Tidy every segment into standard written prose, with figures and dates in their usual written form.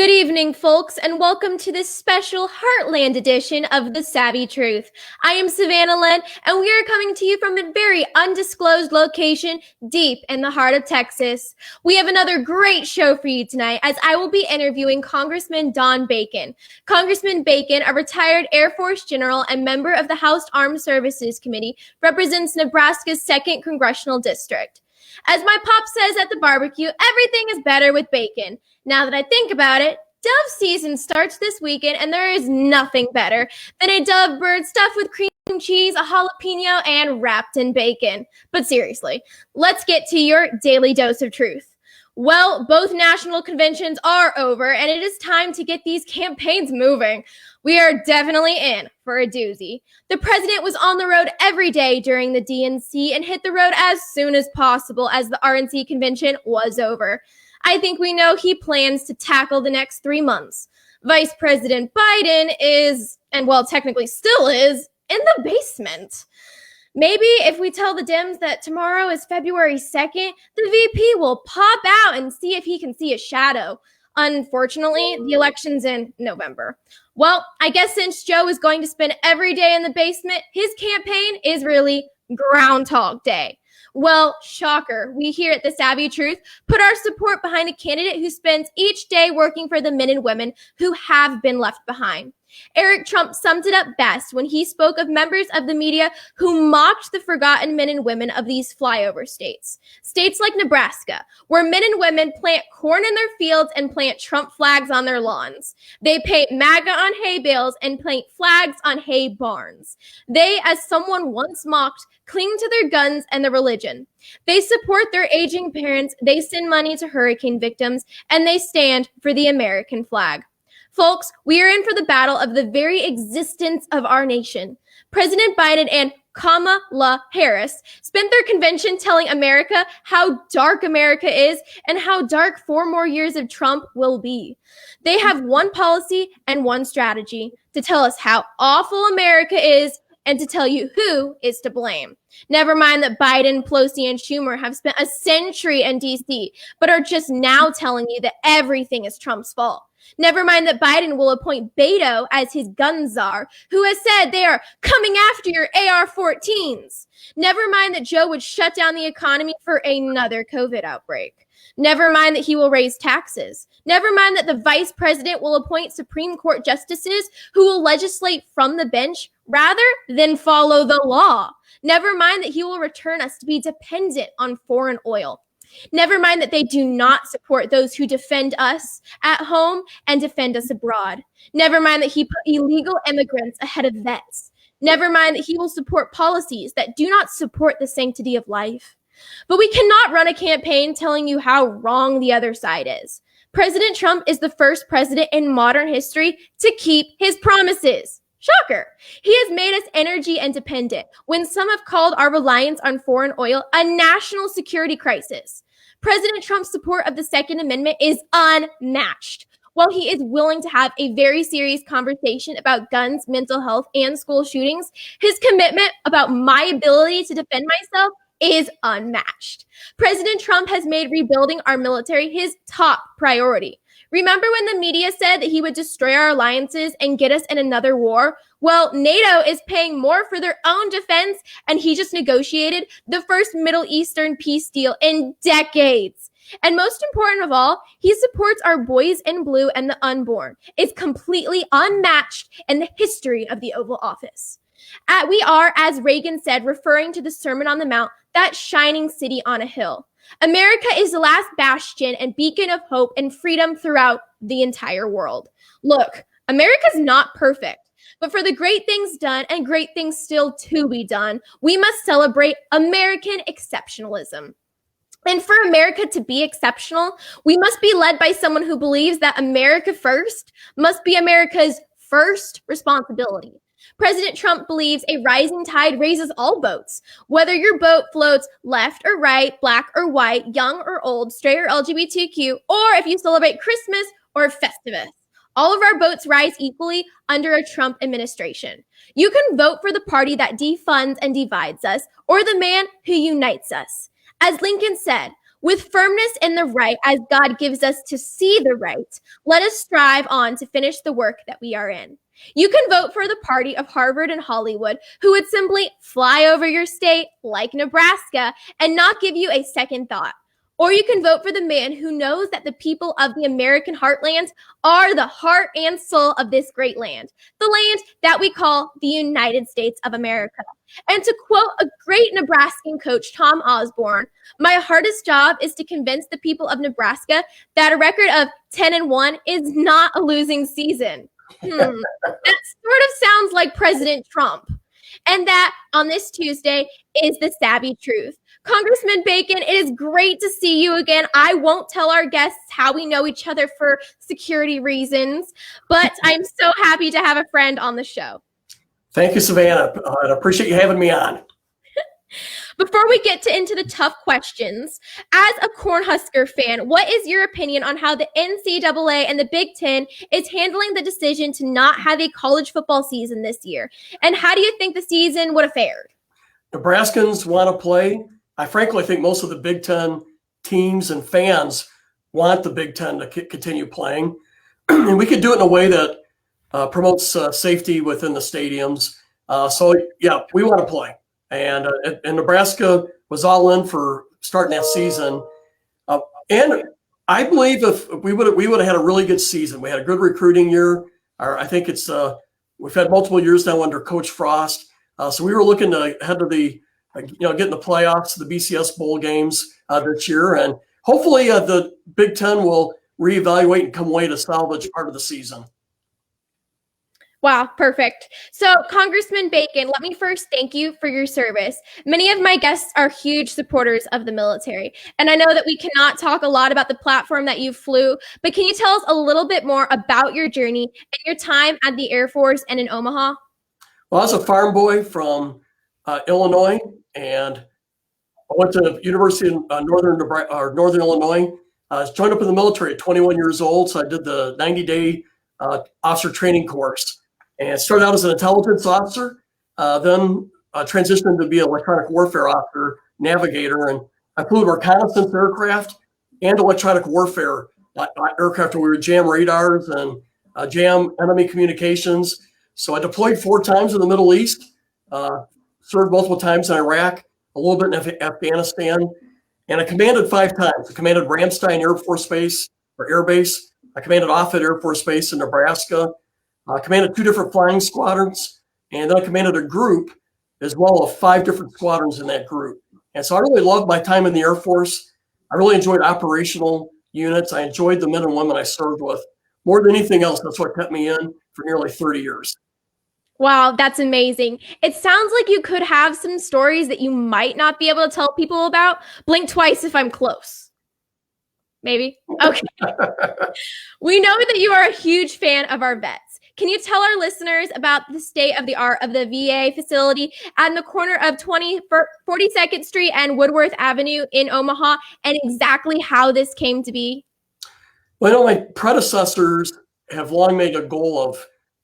Good evening, folks, and welcome to this special Heartland edition of The Savvy Truth. I am Savannah Lynn, and we are coming to you from a very undisclosed location deep in the heart of Texas. We have another great show for you tonight, as I will be interviewing Congressman Don Bacon. Congressman Bacon, a retired Air Force general and member of the House Armed Services Committee, represents Nebraska's 2nd Congressional District. As my pop says at the barbecue, everything is better with bacon. Now that I think about it, dove season starts this weekend, and there is nothing better than a dove bird stuffed with cream cheese, a jalapeno, and wrapped in bacon. But seriously, let's get to your daily dose of truth. Well, both national conventions are over, and it is time to get these campaigns moving. We are definitely in for a doozy. The president was on the road every day during the DNC and hit the road as soon as possible as the RNC convention was over. I think we know he plans to tackle the next 3 months. Vice President Biden is, and well, technically still is, in the basement. Maybe if we tell the Dems that tomorrow is February 2nd, the VP will pop out and see if he can see a shadow. Unfortunately, the election's in November. Well, I guess since Joe is going to spend every day in the basement, his campaign is really Groundhog Day. Well, shocker, we here at The Savvy Truth put our support behind a candidate who spends each day working for the men and women who have been left behind. Eric Trump summed it up best when he spoke of members of the media who mocked the forgotten men and women of these flyover states. States like Nebraska, where men and women plant corn in their fields and plant Trump flags on their lawns. They paint MAGA on hay bales and plant flags on hay barns. They, as someone once mocked, cling to their guns and their religion. They support their aging parents, they send money to hurricane victims, and they stand for the American flag. Folks, we are in for the battle of the very existence of our nation. President Biden and Kamala Harris spent their convention telling America how dark America is and how dark 4 more years of Trump will be. They have one policy and one strategy: to tell us how awful America is and to tell you who is to blame. Never mind that Biden, Pelosi, and Schumer have spent a century in D.C., but are just now telling you that everything is Trump's fault. Never mind that Biden will appoint Beto as his gun czar, who has said they are coming after your AR-14s. Never mind that Joe would shut down the economy for another COVID outbreak. Never mind that he will raise taxes. Never mind that the vice president will appoint Supreme Court justices who will legislate from the bench rather than follow the law. Never mind that he will return us to be dependent on foreign oil. Never mind that they do not support those who defend us at home and defend us abroad. Never mind that he put illegal immigrants ahead of vets. Never mind that he will support policies that do not support the sanctity of life. But we cannot run a campaign telling you how wrong the other side is. President Trump is the first president in modern history to keep his promises. Shocker. He has made us energy independent when some have called our reliance on foreign oil a national security crisis. President Trump's support of the Second Amendment is unmatched. While he is willing to have a very serious conversation about guns, mental health, and school shootings, his commitment about my ability to defend myself is unmatched. President Trump has made rebuilding our military his top priority. Remember when the media said that he would destroy our alliances and get us in another war? Well, NATO is paying more for their own defense, and he just negotiated the first Middle Eastern peace deal in decades. And most important of all, he supports our boys in blue and the unborn. It's completely unmatched in the history of the Oval Office. We are, as Reagan said, referring to the Sermon on the Mount, that shining city on a hill. America is the last bastion and beacon of hope and freedom throughout the entire world. Look, America's not perfect, but for the great things done and great things still to be done, we must celebrate American exceptionalism. And for America to be exceptional, we must be led by someone who believes that America first must be America's first responsibility. President Trump believes a rising tide raises all boats. Whether your boat floats left or right, black or white, young or old, straight or LGBTQ, or if you celebrate Christmas or Festivus. All of our boats rise equally under a Trump administration. You can vote for the party that defunds and divides us, or the man who unites us. As Lincoln said, With firmness in the right, as God gives us to see the right, let us strive on to finish the work that we are in. You can vote for the party of Harvard and Hollywood, who would simply fly over your state like Nebraska and not give you a second thought. Or you can vote for the man who knows that the people of the American heartland are the heart and soul of this great land, the land that we call the United States of America. And to quote a great Nebraskan coach, Tom Osborne, my hardest job is to convince the people of Nebraska that a record of 10-1 is not a losing season. That sort of sounds like President Trump. And that on this Tuesday is the savvy truth. Congressman Bacon, it is great to see you again. I won't tell our guests how we know each other for security reasons, but I'm so happy to have a friend on the show. Thank you, Savannah. I appreciate you having me on. Before we get into the tough questions, as a Cornhusker fan, what is your opinion on how the NCAA and the Big Ten is handling the decision to not have a college football season this year? And how do you think the season would have fared? Nebraskans want to play. I frankly think most of the Big Ten teams and fans want the Big Ten to continue playing. And we could do it in a way that promotes safety within the stadiums. So, yeah, we want to play. And Nebraska was all in for starting that season. And I believe if we would have had a really good season. We had a good recruiting year. I think it's we've had multiple years now under Coach Frost. So we were looking to head to the get in the playoffs, the BCS bowl games this year, and hopefully the Big Ten will reevaluate and come away to salvage part of the season. Wow, perfect. So, Congressman Bacon, let me first thank you for your service. Many of my guests are huge supporters of the military, and I know that we cannot talk a lot about the platform that you flew, but can you tell us a little bit more about your journey and your time at the Air Force and in Omaha? Well, I was a farm boy from Illinois, and I went to the University of Northern Illinois. I joined up in the military at 21 years old, so I did the 90-day officer training course. And started out as an intelligence officer, then transitioned to be an electronic warfare officer, navigator, and I flew reconnaissance aircraft and electronic warfare aircraft where we would jam radars and jam enemy communications. So I deployed 4 times in the Middle East, served multiple times in Iraq, a little bit in Afghanistan, and I commanded 5 times. I commanded Ramstein Air Force Base or Air Base. I commanded Offutt Air Force Base in Nebraska. I commanded 2 different flying squadrons, and then I commanded a group as well of 5 different squadrons in that group. And so I really loved my time in the Air Force. I really enjoyed operational units. I enjoyed the men and women I served with. More than anything else, that's what kept me in for nearly 30 years. Wow, that's amazing. It sounds like you could have some stories that you might not be able to tell people about. Blink twice if I'm close. Maybe? Okay. We know that you are a huge fan of our vets. Can you tell our listeners about the state of the art of the VA facility at the corner of 42nd Street and Woodworth Avenue in Omaha and exactly how this came to be? Well, my predecessors have long made a goal of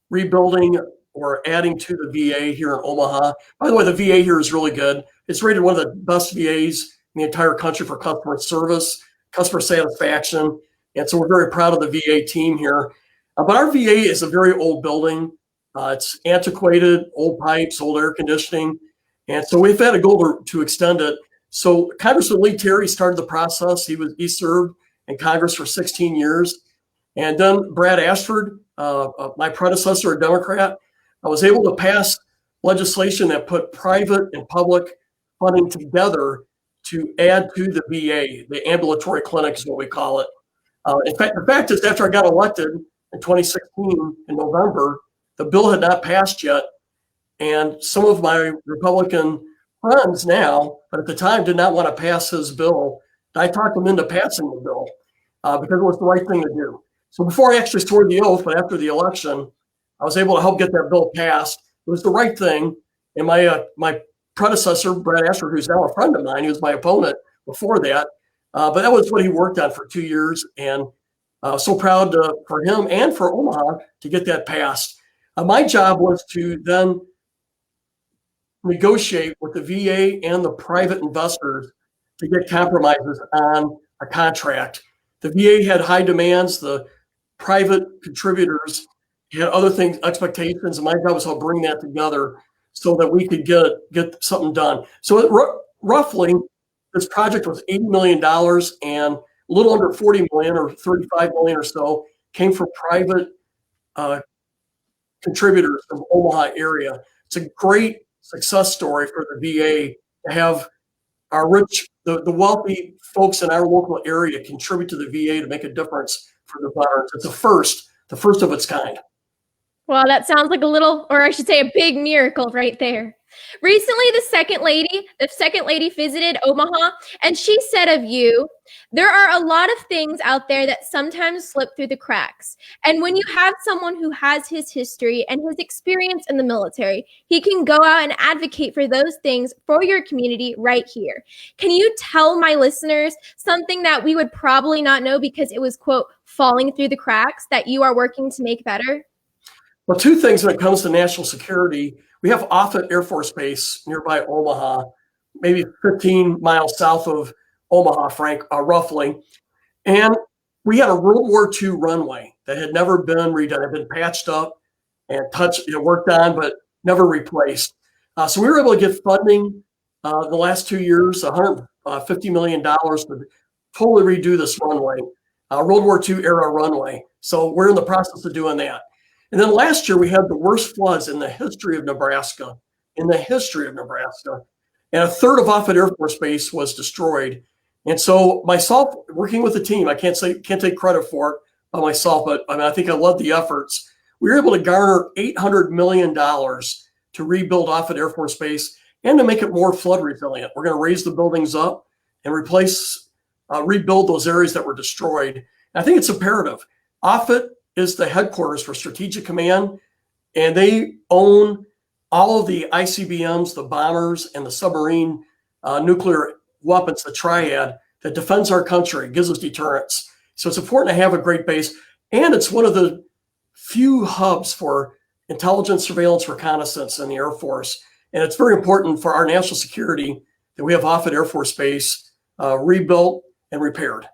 rebuilding or adding to the VA here in Omaha. By the way, the VA here is really good. It's rated one of the best VAs in the entire country for customer service, customer satisfaction. And so we're very proud of the VA team here. But our VA is a very old building. It's antiquated, old pipes, old air conditioning. And so we've had a goal to extend it. So Congressman Lee Terry started the process. He served in Congress for 16 years. And then Brad Ashford, my predecessor, a Democrat, was able to pass legislation that put private and public funding together to add to the VA, the ambulatory clinic is what we call it. In fact, the fact is, after I got elected in 2016 in November, the bill had not passed yet. And some of my Republican friends now, but at the time did not want to pass his bill. I talked them into passing the bill because it was the right thing to do. So before I actually swore the oath, but after the election, I was able to help get that bill passed. It was the right thing. And my predecessor, Brad Ashford, who's now a friend of mine, he was my opponent before that. But that was what he worked on for 2 years. And so proud for him and for Omaha to get that passed. My job was to then negotiate with the VA and the private investors to get compromises on a contract. The VA had high demands. The private contributors had other things, expectations, and my job was to bring that together so that we could get something done. So roughly, this project was $80 million, and a little under 40 million or 35 million or so came from private contributors from Omaha area. It's a great success story for the VA to have our rich, the wealthy folks in our local area contribute to the VA to make a difference for the veterans. It's the first of its kind. Well, that sounds like a little, or I should say a big miracle right there. Recently, the second lady visited Omaha, and she said of you, there are a lot of things out there that sometimes slip through the cracks. And when you have someone who has his history and his experience in the military, he can go out and advocate for those things for your community right here. Can you tell my listeners something that we would probably not know because it was, quote, falling through the cracks that you are working to make better? Well, two things when it comes to national security. We have Offutt Air Force Base nearby Omaha, maybe 15 miles south of Omaha, roughly. And we had a World War II runway that had never been redone. It had been patched up and worked on, but never replaced. So we were able to get funding the last 2 years, $150 million to totally redo this runway, World War II era runway. So we're in the process of doing that. And then last year we had the worst floods in the history of Nebraska, and a third of Offutt Air Force Base was destroyed. And so myself, working with the team, I can't take credit for it by myself, but I think I led the efforts. We were able to garner $800 million to rebuild Offutt Air Force Base and to make it more flood resilient. We're going to raise the buildings up and rebuild those areas that were destroyed. And I think it's imperative. Offutt is the headquarters for Strategic Command, and they own all of the ICBMs, the bombers, and the submarine nuclear weapons, the triad that defends our country, gives us deterrence. So it's important to have a great base, and it's one of the few hubs for intelligence, surveillance, reconnaissance in the Air Force. And it's very important for our national security that we have Offutt Air Force Base rebuilt and repaired.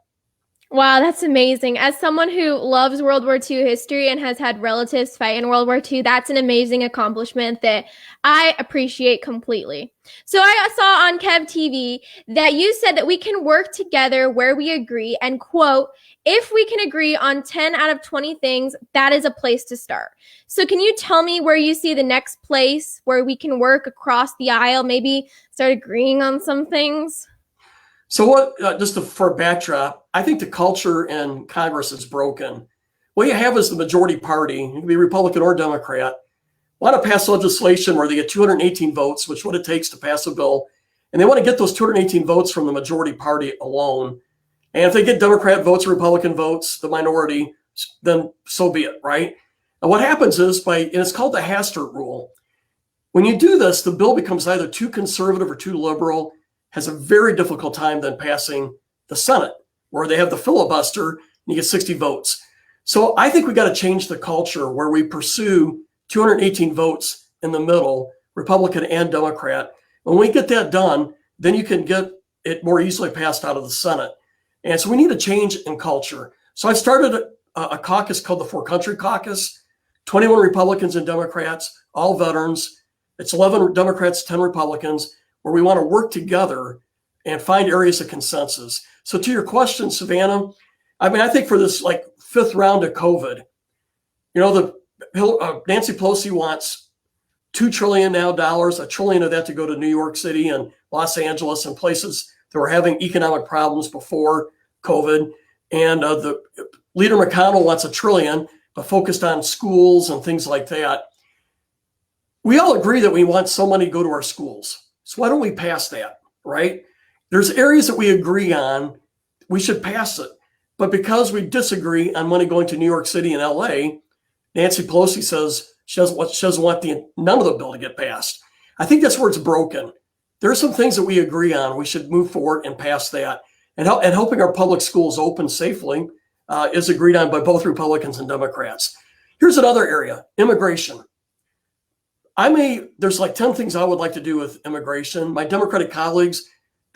Wow, that's amazing. As someone who loves World War II history and has had relatives fight in World War II, that's an amazing accomplishment that I appreciate completely. So I saw on Kev TV that you said that we can work together where we agree and, quote, if we can agree on 10 out of 20 things, that is a place to start. So can you tell me where you see the next place where we can work across the aisle, maybe start agreeing on some things? So for a backdrop, I think the culture in Congress is broken. What you have is the majority party, it can be Republican or Democrat, want to pass legislation where they get 218 votes, which is what it takes to pass a bill. And they want to get those 218 votes from the majority party alone. And if they get Democrat votes or Republican votes, the minority, then so be it, right? And what happens is and it's called the Hastert rule. When you do this, the bill becomes either too conservative or too liberal, has a very difficult time then passing the Senate, where they have the filibuster and you get 60 votes. So I think we got to change the culture where we pursue 218 votes in the middle, Republican and Democrat. When we get that done, then you can get it more easily passed out of the Senate. And so we need a change in culture. So I started a caucus called the Four Country Caucus, 21 Republicans and Democrats, all veterans. It's 11 Democrats, 10 Republicans, where we want to work together and find areas of consensus. So to your question, Savannah, I think for this fifth round of COVID, Nancy Pelosi wants $2 trillion now, $1 trillion of that to go to New York City and Los Angeles and places that were having economic problems before COVID. And the Leader McConnell wants $1 trillion, but focused on schools and things like that. We all agree that we want some money to go to our schools. So why don't we pass that, right? There's areas that we agree on, we should pass it. But because we disagree on money going to New York City and LA, Nancy Pelosi says she doesn't want none of the bill to get passed. I think that's where it's broken. There are some things that we agree on. We should move forward and pass that. And helping our public schools open safely is agreed on by both Republicans and Democrats. Here's another area, immigration. There's 10 things I would like to do with immigration. My Democratic colleagues,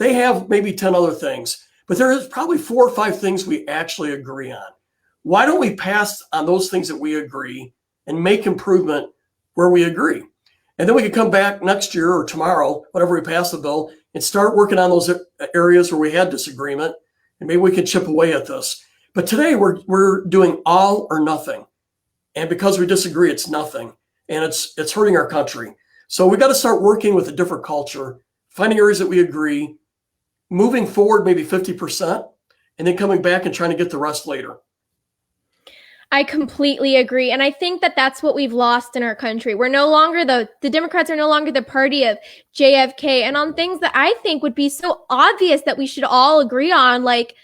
They have maybe 10 other things, but there is probably 4 or 5 things we actually agree on. Why don't we pass on those things that we agree and make improvement where we agree? And then we can come back next year or tomorrow, whenever we pass the bill, and start working on those areas where we had disagreement, and maybe we can chip away at this. But today we're doing all or nothing. And because we disagree, it's nothing. And it's hurting our country. So we got to start working with a different culture, finding areas that we agree, moving forward maybe 50%, and then coming back and trying to get the rest later. I completely agree. And I think that that's what we've lost in our country. We're no longer the Democrats are no longer the party of JFK, and on things that I think would be so obvious that we should all agree on, like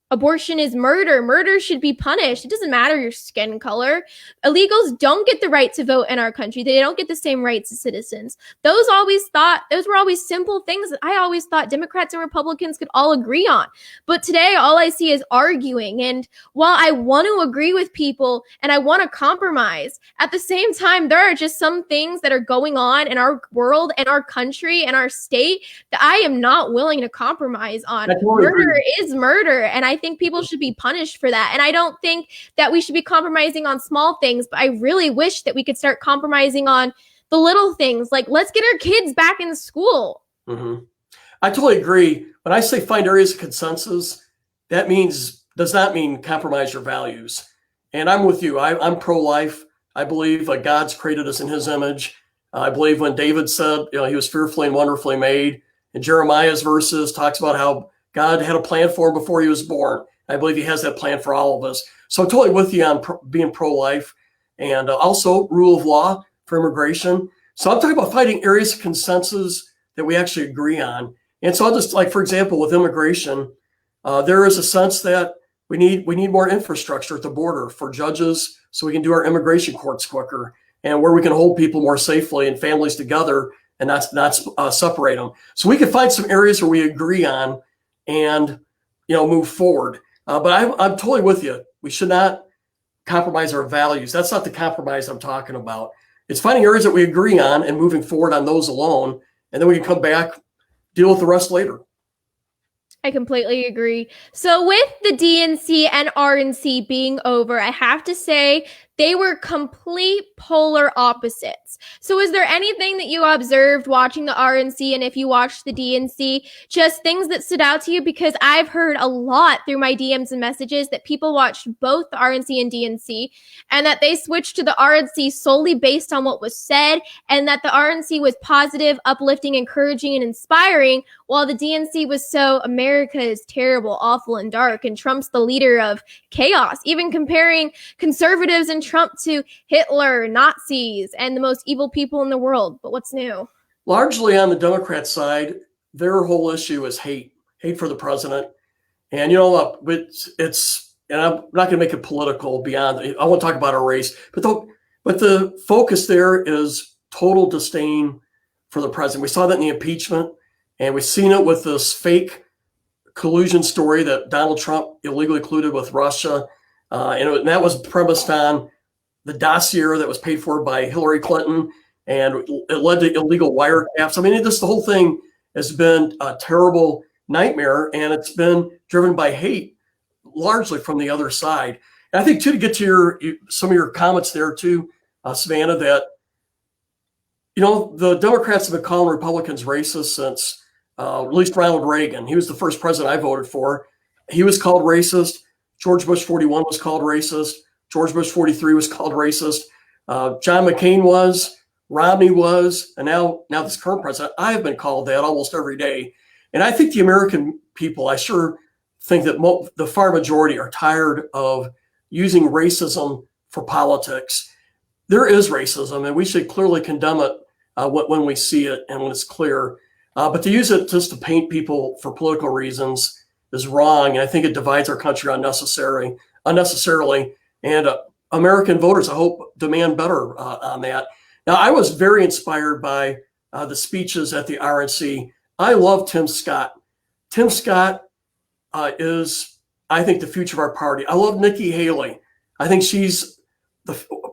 abortion is murder. Murder should be punished. It doesn't matter your skin color. Illegals don't get the right to vote in our country. They don't get the same rights as citizens. Those were always simple things that I always thought Democrats and Republicans could all agree on. But today, all I see is arguing. And while I want to agree with people and I want to compromise, at the same time, there are just some things that are going on in our world and our country and our state that I am not willing to compromise on. Murder is murder. And I think people should be punished for that. And I don't think that we should be compromising on small things, but I really wish that we could start compromising on the little things. Like, let's get our kids back in school. Mm-hmm. I totally agree. When I say find areas of consensus, that does not mean compromise your values. And I'm with you. I'm pro-life. I believe God's created us in his image. I believe when David said, he was fearfully and wonderfully made, in Jeremiah's verses talks about how God had a plan for him before he was born. I believe he has that plan for all of us. So I'm totally with you on being pro-life, and also rule of law for immigration. So I'm talking about finding areas of consensus that we actually agree on. And so I'll just, like, for example, with immigration, there is a sense that we need more infrastructure at the border for judges so we can do our immigration courts quicker, and where we can hold people more safely and families together and not separate them. So we can find some areas where we agree on and move forward. But I'm totally with you. We should not compromise our values. That's not the compromise I'm talking about. It's finding areas that we agree on and moving forward on those alone, and then we can come back, deal with the rest later. I completely agree. So with the DNC and RNC being over, I have to say they were complete polar opposites. So is there anything that you observed watching the RNC, and if you watched the DNC, just things that stood out to you? Because I've heard a lot through my DMs and messages that people watched both the RNC and DNC, and that they switched to the RNC solely based on what was said, and that the RNC was positive, uplifting, encouraging, and inspiring, while the DNC was so America is terrible, awful, and dark, and Trump's the leader of chaos, even comparing conservatives and Trump to Hitler, Nazis, and the most evil people in the world. But what's new? Largely on the Democrat side, their whole issue is hate for the president. And it's and I'm not going to make it political beyond. I won't talk about our race, but the focus there is total disdain for the president. We saw that in the impeachment, and we've seen it with this fake collusion story that Donald Trump illegally colluded with Russia. And that was premised on the dossier that was paid for by Hillary Clinton, and it led to illegal wiretaps. I mean, the whole thing has been a terrible nightmare, and it's been driven by hate, largely from the other side. And I think, too, to get to some of your comments there, too, Savannah, that, the Democrats have been calling Republicans racist since at least Ronald Reagan. He was the first president I voted for. He was called racist. George Bush 41 was called racist. George Bush 43 was called racist. John McCain was, Romney was, and now this current president, I have been called that almost every day. And I think the American people, I sure think that the far majority are tired of using racism for politics. There is racism, and we should clearly condemn it when we see it and when it's clear. But to use it just to paint people for political reasons is wrong, and I think it divides our country unnecessarily. And American voters, I hope, demand better on that. Now, I was very inspired by the speeches at the RNC. I love Tim Scott. Tim Scott is, I think, the future of our party. I love Nikki Haley. I think she's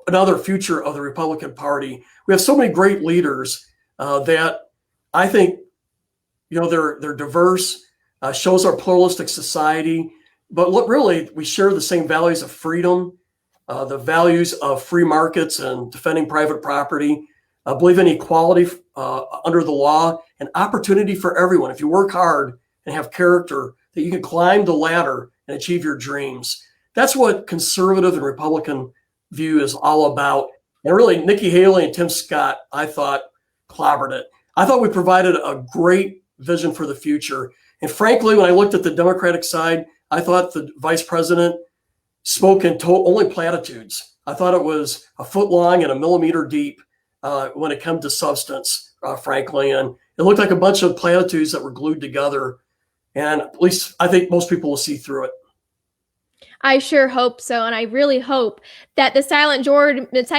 another future of the Republican Party. We have so many great leaders that I think, they're diverse, shows our pluralistic society. But what really, we share the same values of freedom, the values of free markets and defending private property, believe in equality under the law and opportunity for everyone. If you work hard and have character, that you can climb the ladder and achieve your dreams. That's what conservative and Republican view is all about. And really, Nikki Haley and Tim Scott, I thought, clobbered it. I thought we provided a great vision for the future. And frankly, when I looked at the Democratic side, I thought the vice president spoke in only platitudes. I thought it was a foot long and a millimeter deep when it comes to substance, frankly. And it looked like a bunch of platitudes that were glued together. And at least I think most people will see through it. I sure hope so. And I really hope that the silent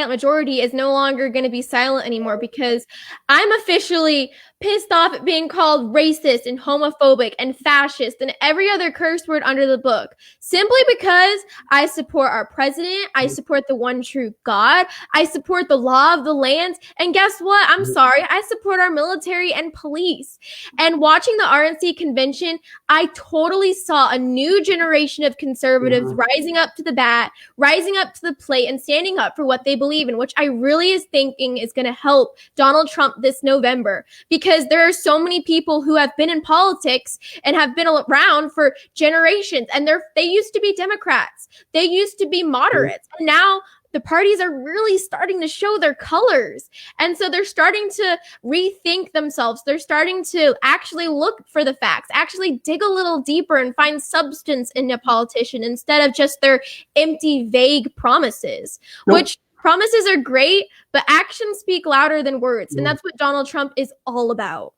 majority is no longer going to be silent anymore, because I'm officially pissed off at being called racist and homophobic and fascist and every other curse word under the book, simply because I support our president. I support the one true God. I support the law of the land. And guess what? I'm sorry. I support our military and police. And watching the RNC convention, I totally saw a new generation of conservatives rising up to the bat, rising up to the plate, and standing up for what they believe in, which I really is thinking is going to help Donald Trump this November, because there are so many people who have been in politics and have been around for generations, and they used to be Democrats, they used to be moderates, and now the parties are really starting to show their colors. And so they're starting to rethink themselves. They're starting to actually look for the facts, actually dig a little deeper and find substance in a politician instead of just their empty, vague promises, which promises are great, but actions speak louder than words. And that's what Donald Trump is all about.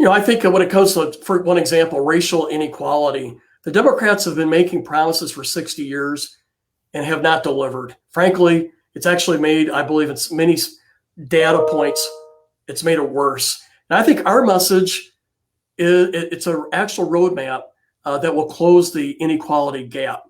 I think when it comes to, for one example, racial inequality, the Democrats have been making promises for 60 years and have not delivered. Frankly, it's actually made, I believe it's many data points, it's made it worse. And I think our message is, it's an actual roadmap that will close the inequality gap.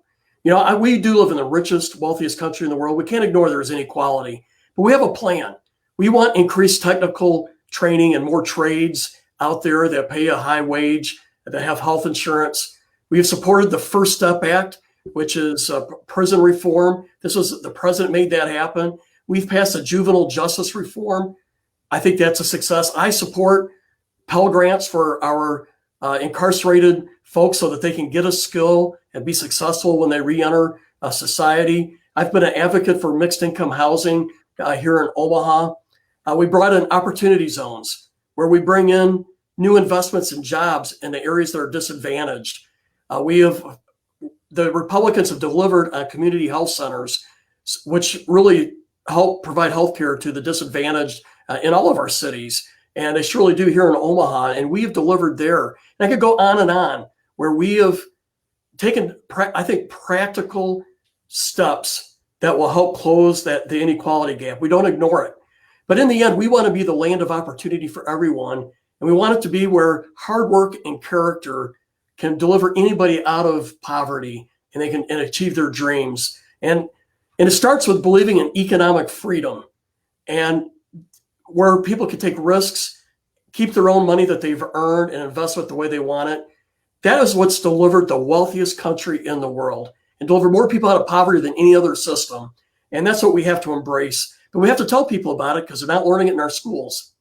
We do live in the richest, wealthiest country in the world. We can't ignore there's inequality, but we have a plan. We want increased technical training and more trades out there that pay a high wage, that have health insurance. We have supported the First Step Act, which is prison reform. The president made that happen. We've passed a juvenile justice reform. I think that's a success. I support Pell Grants for our incarcerated folks so that they can get a skill and be successful when they re-enter society. I've been an advocate for mixed income housing here in Omaha. We brought in opportunity zones where we bring in new investments and jobs in the areas that are disadvantaged. The Republicans have delivered on community health centers, which really help provide health care to the disadvantaged in all of our cities. And they surely do here in Omaha. And we have delivered there. And I could go on, where we have taken, I think, practical steps that will help close the inequality gap. We don't ignore it. But in the end, we want to be the land of opportunity for everyone. And we want it to be where hard work and character can deliver anybody out of poverty, and they can achieve their dreams. And it starts with believing in economic freedom, and where people can take risks, keep their own money that they've earned, and invest it the way they want it. That is what's delivered the wealthiest country in the world and delivered more people out of poverty than any other system. And that's what we have to embrace. But we have to tell people about it because they're not learning it in our schools.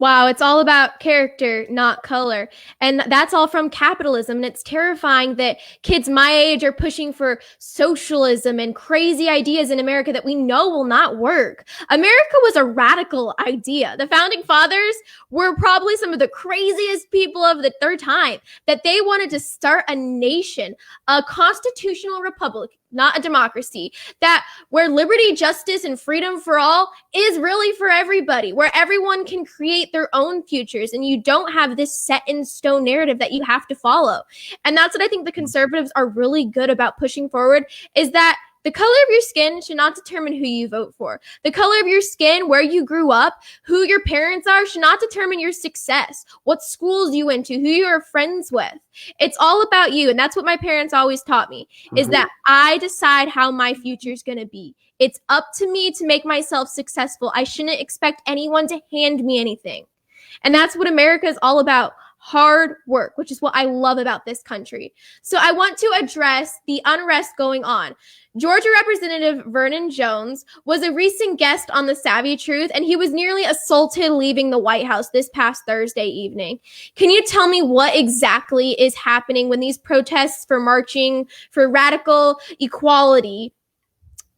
Wow, it's all about character, not color. And that's all from capitalism. And it's terrifying that kids my age are pushing for socialism and crazy ideas in America that we know will not work. America was a radical idea. The founding fathers were probably some of the craziest people of their time, that they wanted to start a nation, a constitutional republic, not a democracy, that where liberty, justice, and freedom for all is really for everybody, where everyone can create their own futures and you don't have this set in stone narrative that you have to follow. And that's what I think the conservatives are really good about pushing forward, is that the color of your skin should not determine who you vote for. The color of your skin, where you grew up, who your parents are, should not determine your success, what schools you went to, who you're friends with. It's all about you. And that's what my parents always taught me, is that I decide how my future is going to be. It's up to me to make myself successful. I shouldn't expect anyone to hand me anything. And that's what America is all about. Hard work, which is what I love about this country. So I want to address the unrest going on. Georgia Representative Vernon Jones was a recent guest on The Savvy Truth, and he was nearly assaulted leaving the White House this past Thursday evening. Can you tell me what exactly is happening when these protests for marching for radical equality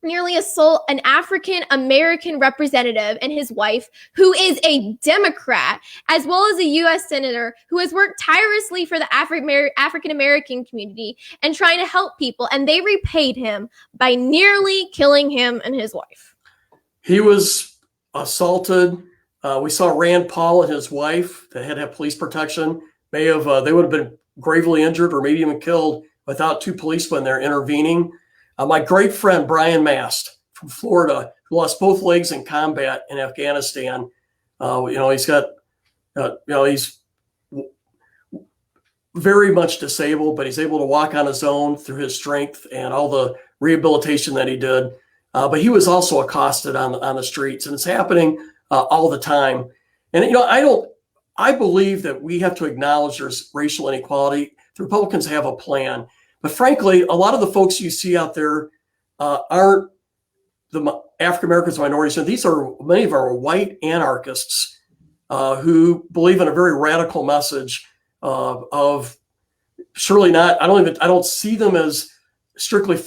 nearly assault an African American representative and his wife, who is a Democrat, as well as a U.S. Senator who has worked tirelessly for the African American community and trying to help people, and they repaid him by nearly killing him and his wife? He was assaulted. We saw Rand Paul and his wife that had to have police protection. They would have been gravely injured or maybe even killed without two policemen there intervening. My great friend, Brian Mast from Florida, who lost both legs in combat in Afghanistan. He's very much disabled, but he's able to walk on his own through his strength and all the rehabilitation that he did. But he was also accosted on the streets, and it's happening all the time. And, I believe that we have to acknowledge there's racial inequality. The Republicans have a plan. But frankly, a lot of the folks you see out there aren't the African Americans or minorities. And these are many of our white anarchists who believe in a very radical message of surely not. I don't see them as strictly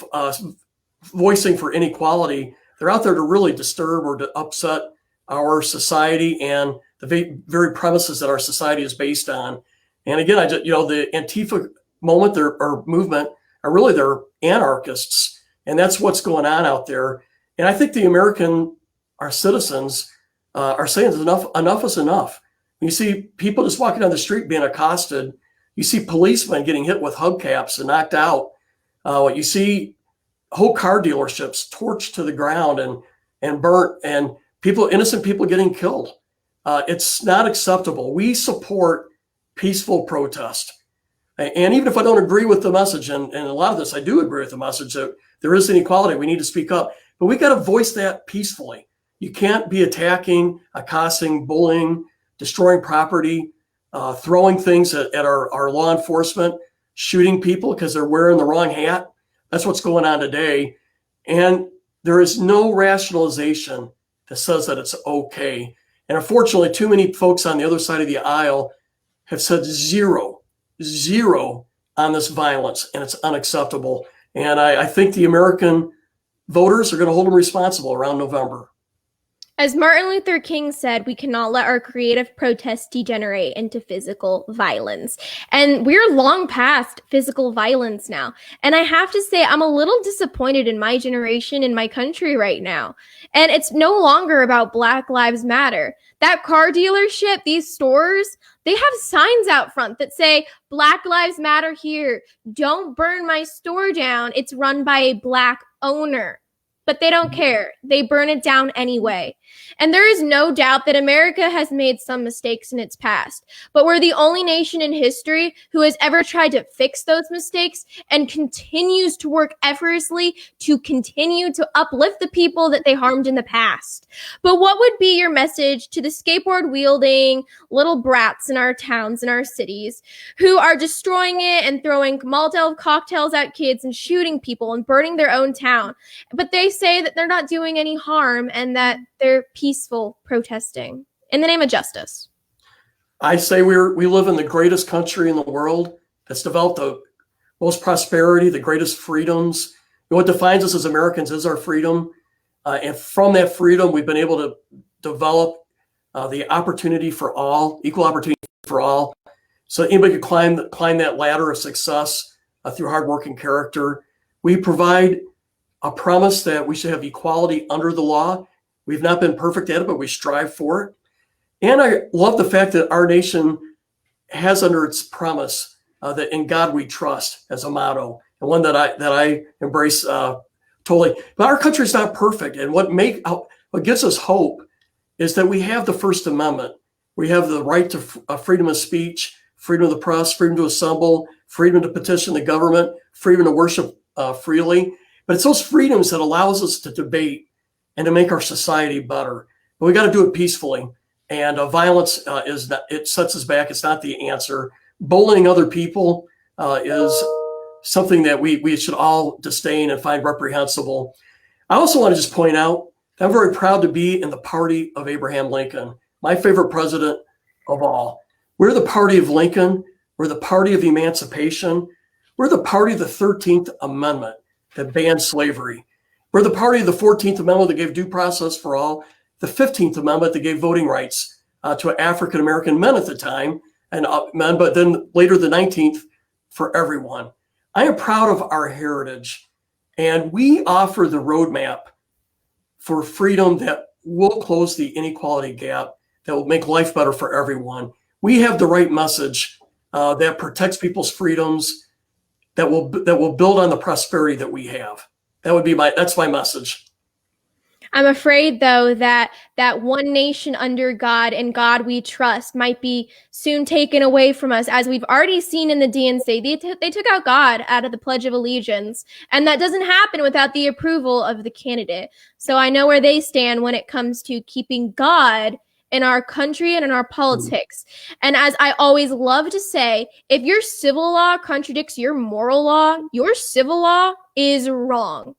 voicing for inequality. They're out there to really disturb or to upset our society and the very premises that our society is based on. And again, the Antifa movement are really they're anarchists, and that's what's going on out there. And I think our citizens are saying enough is enough. You see people just walking down the street being accosted. You see policemen getting hit with hubcaps and knocked out. You see whole car dealerships torched to the ground and burnt, and innocent people getting killed. It's not acceptable. We support peaceful protest. And even if I don't agree with the message, and a lot of this, I do agree with the message that there is inequality, we need to speak up, but we got to voice that peacefully. You can't be attacking, accosting, bullying, destroying property, throwing things at our law enforcement, shooting people because they're wearing the wrong hat. That's what's going on today. And there is no rationalization that says that it's okay. And unfortunately, too many folks on the other side of the aisle have said zero on this violence, and it's unacceptable. And I think the American voters are going to hold them responsible around November. As Martin Luther King said, we cannot let our creative protests degenerate into physical violence. And we're long past physical violence now. And I have to say, I'm a little disappointed in my generation, in my country right now. And it's no longer about Black Lives Matter. That car dealership, these stores, they have signs out front that say, Black Lives Matter here. Don't burn my store down. It's run by a Black owner. But they don't care. They burn it down anyway. And there is no doubt that America has made some mistakes in its past. But we're the only nation in history who has ever tried to fix those mistakes and continues to work effortlessly to continue to uplift the people that they harmed in the past. But what would be your message to the skateboard-wielding little brats in our towns and our cities who are destroying it and throwing Molotov cocktails at kids and shooting people and burning their own town? But they say that they're not doing any harm and that they're peaceful protesting in the name of justice. I say we live in the greatest country in the world that's developed the most prosperity, the greatest freedoms. And what defines us as Americans is our freedom. And from that freedom, we've been able to develop the opportunity for all, equal opportunity for all. So anybody could climb that ladder of success through hard work and character. We provide a promise that we should have equality under the law. We've not been perfect at it, but we strive for it. And I love the fact that our nation has under its promise that in God we trust as a motto, and one that I embrace totally. But our country's not perfect, and what gives us hope is that we have the First Amendment. We have the right to freedom of speech, freedom of the press, freedom to assemble, freedom to petition the government, freedom to worship freely. But it's those freedoms that allows us to debate and to make our society better. But we got to do it peacefully. And violence is not, it sets us back. It's not the answer. Bullying other people is something that we should all disdain and find reprehensible. I also want to just point out that I'm very proud to be in the party of Abraham Lincoln, my favorite president of all. We're the party of Lincoln. We're the party of emancipation. We're the party of the 13th Amendment that banned slavery. We're the party of the 14th Amendment that gave due process for all, the 15th Amendment that gave voting rights to African-American men at the time, and men, but then later the 19th for everyone. I am proud of our heritage, and we offer the roadmap for freedom that will close the inequality gap, that will make life better for everyone. We have the right message that protects people's freedoms, that will build on the prosperity that we have. That's my message. I'm afraid, though, that one nation under God and God we trust might be soon taken away from us, as we've already seen in the DNC. They took out God out of the Pledge of Allegiance, and that doesn't happen without the approval of the candidate. So I know where they stand when it comes to keeping God in our country and in our politics. And as I always love to say, if your civil law contradicts your moral law, your civil law is wrong.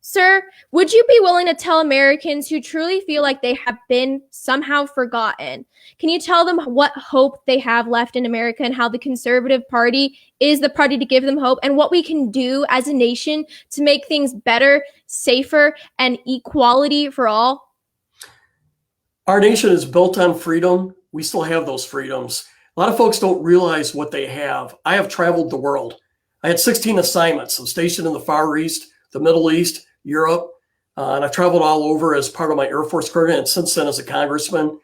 Sir, would you be willing to tell Americans who truly feel like they have been somehow forgotten? Can you tell them what hope they have left in America and how the Conservative Party is the party to give them hope, and what we can do as a nation to make things better, safer, and equality for all? Our nation is built on freedom. We still have those freedoms. A lot of folks don't realize what they have. I have traveled the world. I had 16 assignments. I'm stationed in the Far East, the Middle East, Europe, and I've traveled all over as part of my Air Force career, and since then as a congressman.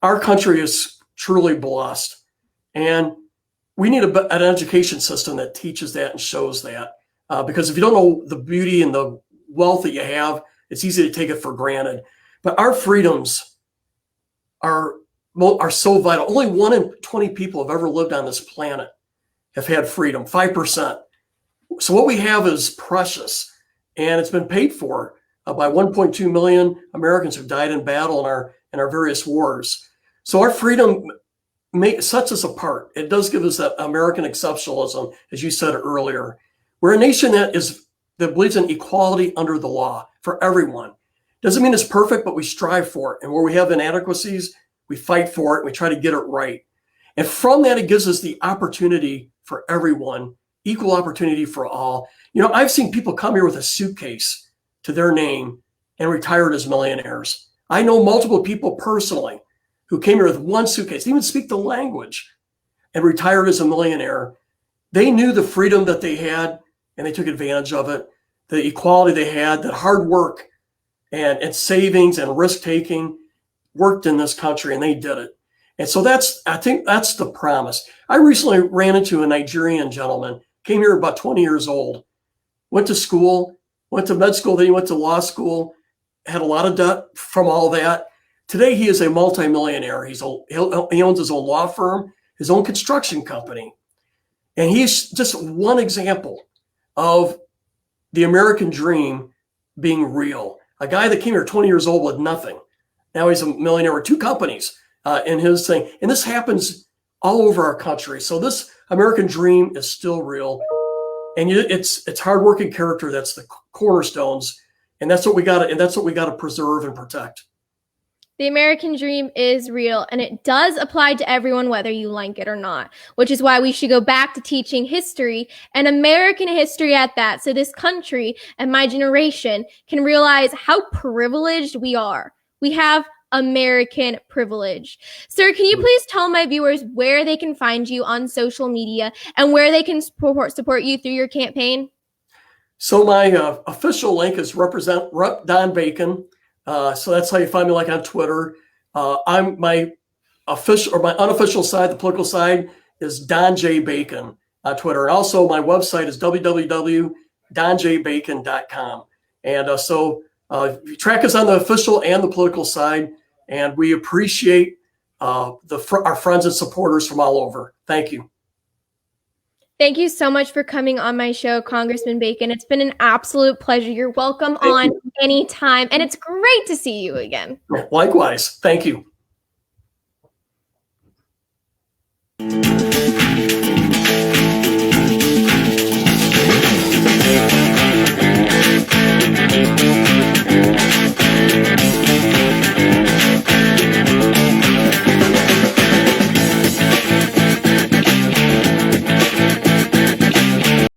Our country is truly blessed, and we need an education system that teaches that and shows that, because if you don't know the beauty and the wealth that you have, it's easy to take it for granted. But our freedoms are so vital. Only 1 in 20 people have ever lived on this planet have had freedom, 5%. So what we have is precious. And it's been paid for by 1.2 million Americans who died in battle in our various wars. So our freedom sets us apart. It does give us that American exceptionalism, as you said earlier. We're a nation that believes in equality under the law for everyone. Doesn't mean it's perfect, but we strive for it. And where we have inadequacies, we fight for it. And we try to get it right. And from that, it gives us the opportunity for everyone, equal opportunity for all. You know, I've seen people come here with a suitcase to their name and retired as millionaires. I know multiple people personally who came here with one suitcase, didn't even speak the language, and retired as a millionaire. They knew the freedom that they had, and they took advantage of it, the equality they had, the hard work and savings and risk-taking worked in this country, and they did it. And so I think that's the promise. I recently ran into a Nigerian gentleman, came here about 20 years old, went to school, went to med school, then he went to law school, had a lot of debt from all that. Today, he is a multimillionaire. He owns his own law firm, his own construction company. And he's just one example of the American dream being real. A guy that came here 20 years old with nothing. Now he's a millionaire with 2 companies in his thing. And this happens all over our country. So this American dream is still real. And it's hardworking character that's the cornerstones, and that's what we got to preserve and protect. The American dream is real, and it does apply to everyone, whether you like it or not, which is why we should go back to teaching history, and American history at that, so this country and my generation can realize how privileged we are. We have American privilege. Sir, can you please tell my viewers where they can find you on social media and where they can support you through your campaign? So my official link is Represent Rep Don Bacon. So that's how you find me, like on Twitter. I'm my official or my unofficial side, the political side, is Don J. Bacon on Twitter. And also my website is www.donjbacon.com. And so you track us on the official and the political side, and we appreciate our friends and supporters from all over. Thank you. Thank you so much for coming on my show, Congressman Bacon. It's been an absolute pleasure. You're welcome on anytime, and it's great to see you again. Likewise. Thank you. you.